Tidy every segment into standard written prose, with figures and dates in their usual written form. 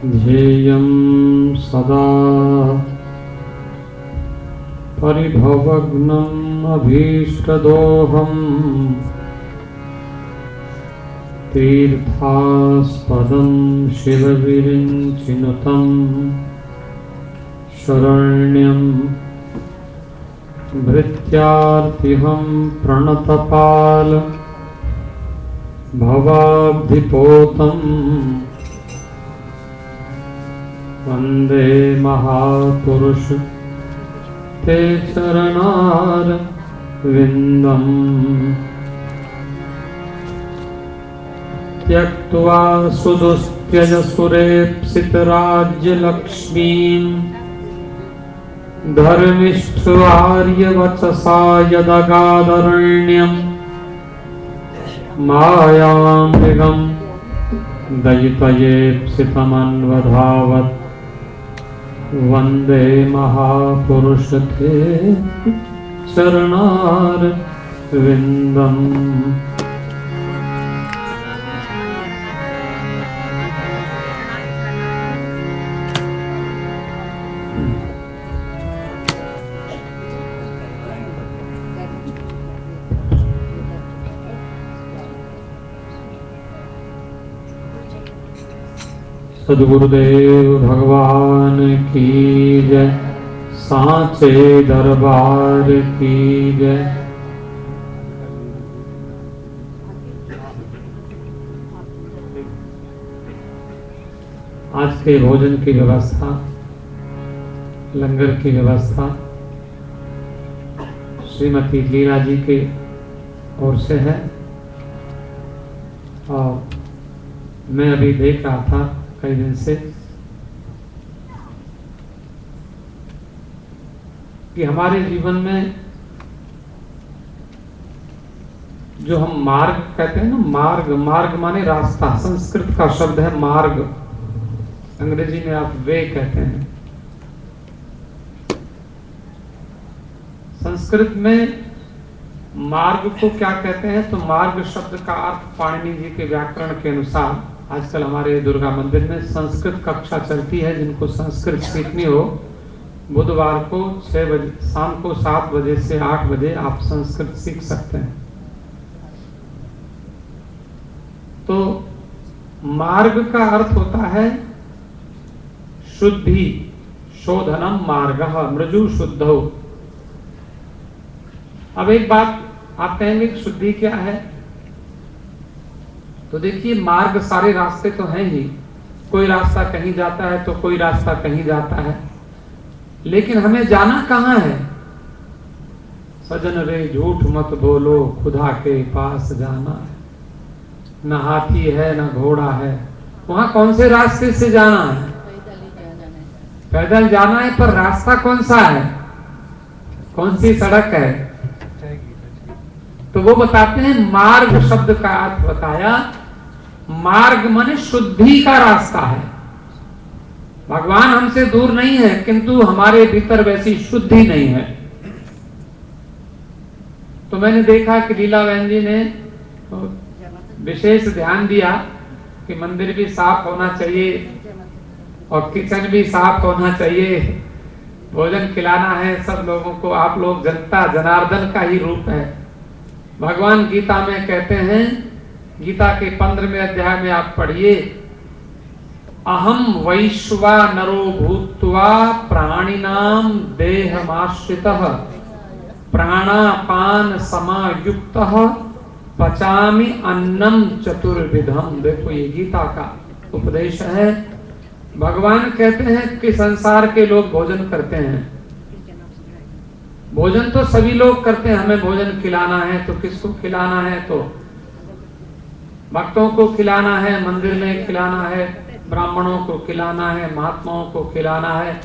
ध्येयं सदा परिभवग्नम् अभीष्टदोहम् तीर्थास्पदं शिवविरिञ्चिनुतं शरण्यं भृत्यार्तिहं प्रणतपाल भवाब्धिपोतं वन्दे महापुरुष ते चरणारविन्दम् त्यक्त्वा सुदुस्त्यजसुरेप्सितराज्यलक्ष्मीं धर्मिष्ठवार्यवचसा यदगादरण्यं मायामृगं दयितयेप्सितमन्वधावत् वन्दे महापुरुष ते चरणारविन्दम्। सद्गुरुदेव भगवान की जय, सांचे दरबार की जय। आज के भोजन की व्यवस्था, लंगर की व्यवस्था श्रीमती लीला जी के ओर से है और मैं अभी देख रहा था कई दिन से कि हमारे जीवन में जो हम मार्ग कहते हैं ना, मार्ग, मार्ग माने रास्ता, संस्कृत का शब्द है मार्ग, अंग्रेजी में आप वे कहते हैं। संस्कृत में मार्ग को क्या कहते हैं? तो मार्ग शब्द का अर्थ पाणिनि जी के व्याकरण के अनुसार, आजकल हमारे दुर्गा मंदिर में संस्कृत कक्षा चलती है, जिनको संस्कृत सीखनी हो बुधवार को 6 बजे, शाम को 7 बजे से 8 बजे आप संस्कृत सीख सकते हैं। तो मार्ग का अर्थ होता है शुद्धि, शोधनम मार्गः मृजु शुद्धौ। अब एक बात आप कहेंगे कि शुद्धि क्या है? तो देखिए, मार्ग सारे रास्ते तो हैं ही, कोई रास्ता कहीं जाता है तो कोई रास्ता कहीं जाता है, लेकिन हमें जाना कहाँ है? सजन रे झूठ मत बोलो, खुदा के पास जाना है। न हाथी है न घोड़ा है, वहां कौन से रास्ते से जाना है? पैदल जाना है, पर रास्ता कौन सा है? कौन सी सड़क है? तो वो बताते हैं, मार्ग शब्द का अर्थ बताया, मार्ग माने शुद्धि का रास्ता है। भगवान हमसे दूर नहीं है, किंतु हमारे भीतर वैसी शुद्धि नहीं है। तो मैंने देखा कि लीला बहन जी ने विशेष ध्यान दिया कि मंदिर भी साफ होना चाहिए और किचन भी साफ होना चाहिए, भोजन खिलाना है सब लोगों को। आप लोग जनता जनार्दन का ही रूप है। भगवान गीता में कहते हैं, गीता के 15वें अध्याय में आप पढ़िए, अहम वैश्वानरो भूत्वा प्राणिनाम देहमाश्रितः प्राणापान समायुक्तः पचामि अन्नम चतुर्विधम। देखो, ये गीता का उपदेश है। भगवान कहते हैं कि संसार के लोग भोजन करते हैं, भोजन तो सभी लोग करते हैं। हमें भोजन खिलाना है तो किसको खिलाना है? तो भक्तों को खिलाना है, मंदिर में खिलाना है, ब्राह्मणों को खिलाना है, महात्माओं को खिलाना है।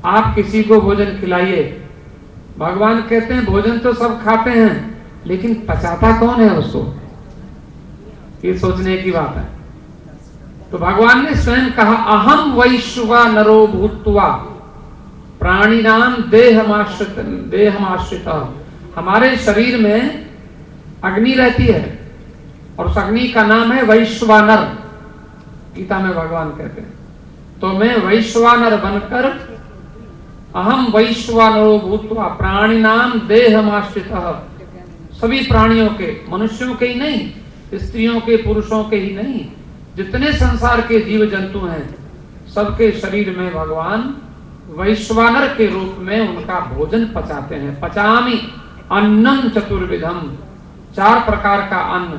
आप किसी को भोजन खिलाइए। भगवान कहते हैं भोजन तो सब खाते हैं, लेकिन पचाता कौन है उसको? ये सोचने की बात है। तो भगवान ने स्वयं कहा, अहम वैश्वानरो भूत्वा प्राणिनाम देहमाश्रित। हमारे शरीर में अग्नि रहती है और उस अग्नि का नाम है वैश्वानर। गीता में भगवान कहते हैं तो मैं वैश्वानर बनकर अहम वैश्वानरो भूत्वा प्राणिनाम देहमाश्रितः, सभी प्राणियों के, मनुष्यों के ही नहीं, स्त्रियों के, पुरुषों के ही नहीं, जितने संसार के जीव जंतु हैं सबके शरीर में भगवान वैश्वानर के रूप में उनका भोजन पचाते हैं। पचामी अन्नम चतुर्विधम, 4 प्रकार का अन्न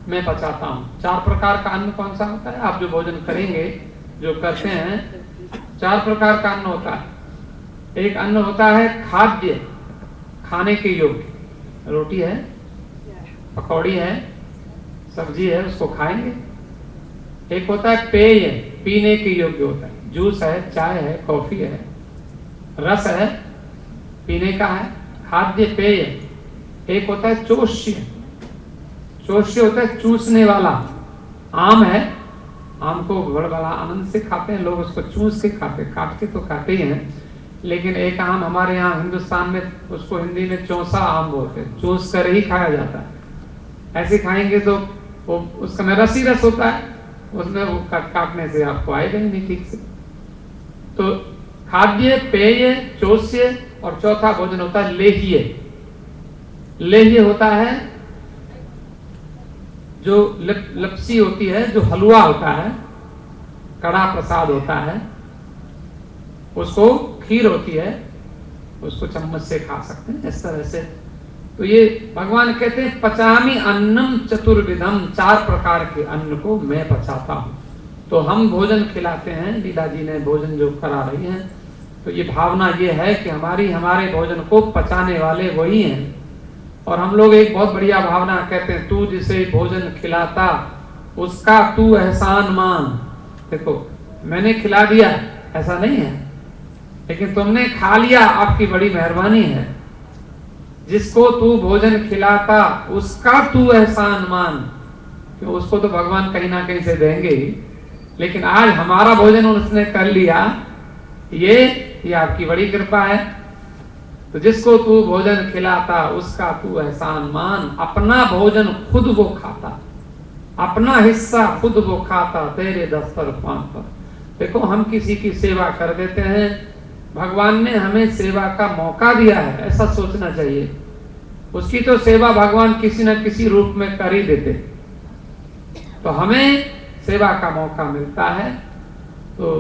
मैं पचाता हूँ। 4 प्रकार का अन्न कौन सा होता है? आप जो भोजन करेंगे, जो करते हैं, 4 प्रकार का अन्न होता है। एक अन्न होता है खाद्य, खाने के योग्य, रोटी है, पकौड़ी है, सब्जी है, उसको खाएंगे। एक होता है पेय, पीने के योग्य होता है, जूस है, चाय है, कॉफी है, रस है, पीने का है, खाद्य पेय। एक होता है चोष्य, चोष्य होता है चूसने वाला, आम है, आम को बड़ा आनंद से खाते हैं लोग, उसको चूस के खाते, काट के तो खाते ही हैं, लेकिन एक आम हमारे यहाँ हिंदुस्तान में उसको हिंदी में चौसा आम बोलते हैं, चूस कर ही खाया जाता है। ऐसे खाएंगे तो वो उसका में रस ही रस होता है, उसमें वो काटने से आपको आएगा ही नहीं ठीक से। तो खाद्य, पेय, चोष्य और चौथा भोजन होता है लेह्य। लेह्य होता है जो लपसी होती है, जो हलवा होता है, कड़ा प्रसाद होता है, उसको खीर होती है, उसको चम्मच से खा सकते हैं इस तरह से। तो ये भगवान कहते हैं पचामी अन्नम चतुर्विधम, 4 प्रकार के अन्न को मैं पचाता हूँ। तो हम भोजन खिलाते हैं, लीला जी ने भोजन जो करा रही हैं, तो ये भावना ये है कि हमारे भोजन को पचाने वाले वही हैं। और हम लोग एक बहुत बढ़िया भावना कहते हैं, तू जिसे भोजन खिलाता उसका तू एहसान मान। देखो मैंने खिला दिया ऐसा नहीं है, लेकिन तुमने खा लिया आपकी बड़ी मेहरबानी है। जिसको तू भोजन खिलाता उसका तू एहसान मान, क्यों उसको तो भगवान कहीं ना कहीं से देंगे ही, लेकिन आज हमारा भोजन उसने कर लिया, ये आपकी बड़ी कृपा है। तो जिसको तू भोजन खिलाता उसका तू एहसान मान, अपना भोजन खुद वो खाता, अपना हिस्सा खुद वो खाता, तेरे दस्तरखान पर। देखो हम किसी की सेवा कर देते हैं, भगवान ने हमें सेवा का मौका दिया है, ऐसा सोचना चाहिए। उसकी तो सेवा भगवान किसी न किसी रूप में कर ही देते, तो हमें सेवा का मौका मिलता है। तो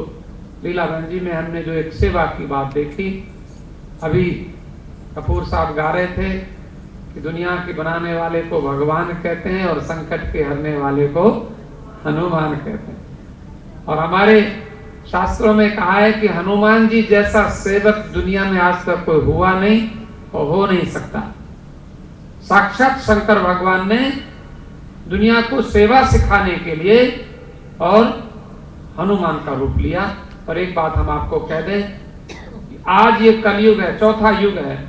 लीला बहन जी में हमने जो एक सेवा की बात देखी, अभी कपूर साहब गा रहे थे कि दुनिया की बनाने वाले को भगवान कहते हैं और संकट के हरने वाले को हनुमान कहते हैं। और हमारे शास्त्रों में कहा है कि हनुमान जी जैसा सेवक दुनिया में आज तक कोई हुआ नहीं और हो नहीं सकता। साक्षात शंकर भगवान ने दुनिया को सेवा सिखाने के लिए और हनुमान का रूप लिया। और एक बात हम आपको कह दें, आज ये कलयुग है, चौथा युग है।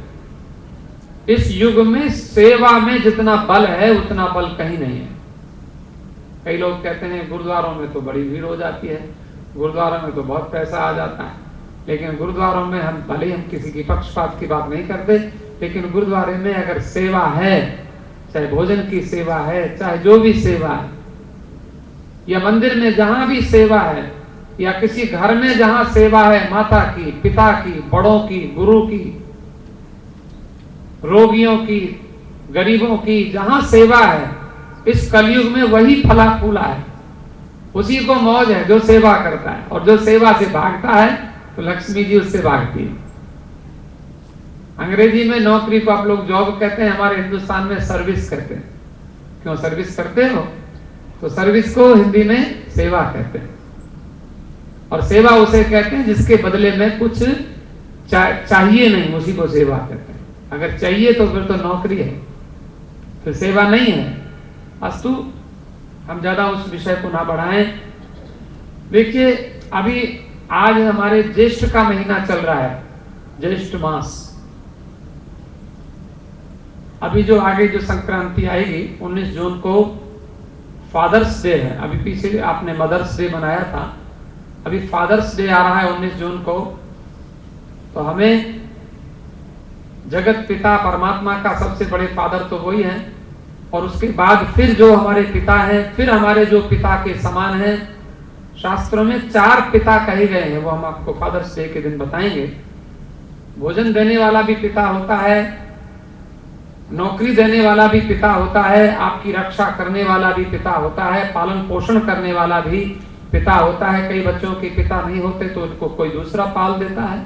इस युग में सेवा में जितना बल है उतना बल कहीं नहीं है। कई लोग कहते हैं गुरुद्वारों में तो बड़ी भीड़ हो जाती है, गुरुद्वारों में तो बहुत पैसा आ जाता है, लेकिन गुरुद्वारों में हम भले हम किसी की पक्षपात की बात नहीं करते, लेकिन गुरुद्वारे में अगर सेवा है, चाहे भोजन की सेवा है, चाहे जो भी सेवा है, या मंदिर में जहां भी सेवा है, या किसी घर में जहां सेवा है, माता की, पिता की, बड़ों की, गुरु की, रोगियों की, गरीबों की, जहां सेवा है, इस कलयुग में वही फला फूला है। उसी को मौज है जो सेवा करता है, और जो सेवा से भागता है तो लक्ष्मी जी उससे भागती है। अंग्रेजी में नौकरी को आप लोग जॉब कहते हैं, हमारे हिंदुस्तान में सर्विस कहते हैं। क्यों सर्विस करते हो? तो सर्विस को हिंदी में सेवा कहते हैं। और सेवा उसे कहते हैं जिसके बदले में कुछ चाहिए नहीं, उसी को सेवा कहते हैं। अगर चाहिए तो फिर तो नौकरी है, फिर सेवा नहीं है। अस्तु, हम ज्यादा उस विषय को ना बढ़ाएं। देखिए अभी आज हमारे ज्येष्ठ का महीना चल रहा है, ज्येष्ठ मास। अभी जो आगे जो संक्रांति आएगी 19 जून को फादर्स डे है। अभी पीछे आपने मदर्स डे मनाया था, अभी फादर्स डे आ रहा है 19 जून को। तो हमें जगत पिता परमात्मा का सबसे बड़े फादर तो वही हैं, और उसके बाद फिर जो हमारे पिता हैं, फिर हमारे जो पिता के समान हैं शास्त्रों में 4 पिता कहे गए हैं, वो हम आपको फादर्स डे के दिन बताएंगे। भोजन देने वाला भी पिता होता है, नौकरी देने वाला भी पिता होता है, आपकी रक्षा करने वाला भी पिता होता है, पालन पोषण करने वाला भी पिता होता है। कई बच्चों के पिता नहीं होते तो उनको कोई दूसरा पाल देता है।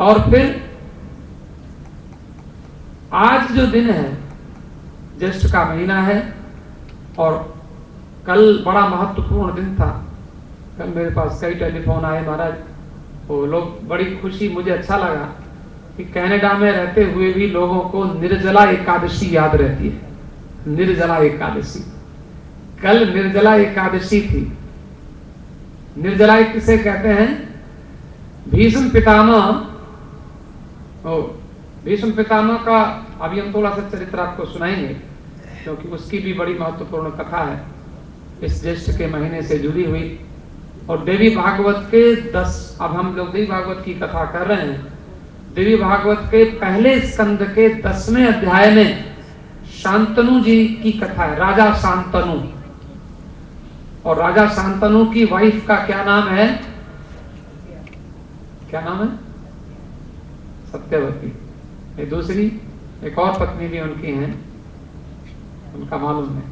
और फिर आज जो दिन है, ज्येष्ठ का महीना है, और कल बड़ा महत्वपूर्ण दिन था। कल मेरे पास कई टेलीफोन आए महाराज, वो लोग बड़ी खुशी, मुझे अच्छा लगा कि कनाडा में रहते हुए भी लोगों को निर्जला एकादशी याद रहती है। निर्जला एकादशी, कल निर्जला एकादशी थी। निर्जला किसे कहते हैं? भीष्म पितामह, भीष्म पितामह का अभी हम थोड़ा सा चरित्र आपको सुनाएंगे, क्योंकि उसकी भी बड़ी महत्वपूर्ण कथा है इस ज्येष्ठ के महीने से जुड़ी हुई। और देवी भागवत के 10, अब हम लोग देवी भागवत की कथा कर रहे हैं। देवी भागवत के पहले स्कंद के 10वें अध्याय में शांतनु जी की कथा है, राजा शांतनु। और राजा शांतनु की वाइफ का क्या नाम है? क्या नाम है? सत्यवती। ये दूसरी एक और पत्नी भी उनकी है, उनका मालूम है।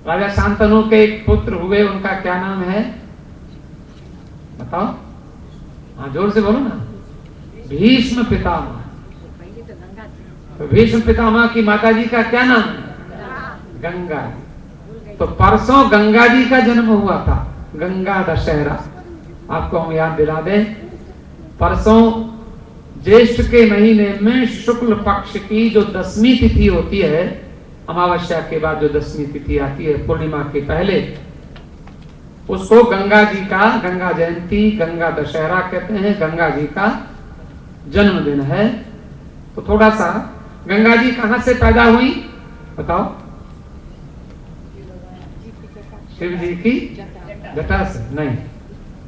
राजा शांतनु के एक पुत्र हुए, उनका क्या नाम है? बताओ, हाँ जोर से बोलो ना। भीष्म पितामह। तो भीष्म पितामह की माता जी का क्या नाम है? गंगा। तो परसों गंगा जी का जन्म हुआ था, गंगा दशहरा। आपको हम याद दिला दें, परसों ज्येष्ठ के महीने में शुक्ल पक्ष की जो 10वीं तिथि होती है, अमावस्या के बाद जो 10वीं तिथि आती है पूर्णिमा के पहले, उसको गंगा जी का, गंगा जयंती, गंगा दशहरा कहते हैं। गंगा जी का जन्मदिन है। तो थोड़ा सा, गंगा जी कहां से पैदा हुई बताओ? शिव जी की जटा से? नहीं,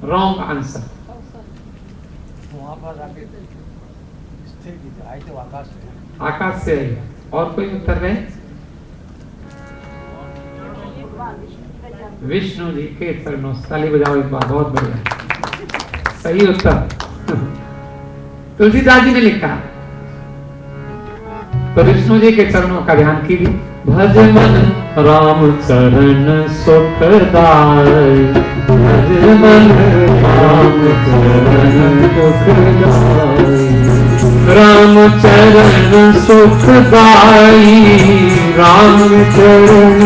रॉन्ग आंसर। आकाश से आई। और कोई उत्तर नहीं? विष्णु जी के चरणों से। ताली बजाओ एक बार, बहुत बढ़िया, सही उत्तर। तुलसीदास जी ने लिखा, तो विष्णु जी के चरणों का ध्यान कीजिए। भज मन राम चरण सुखदाई, भज मन राम चरण सुखदाई, राम चरण सुखदाई, राम चरण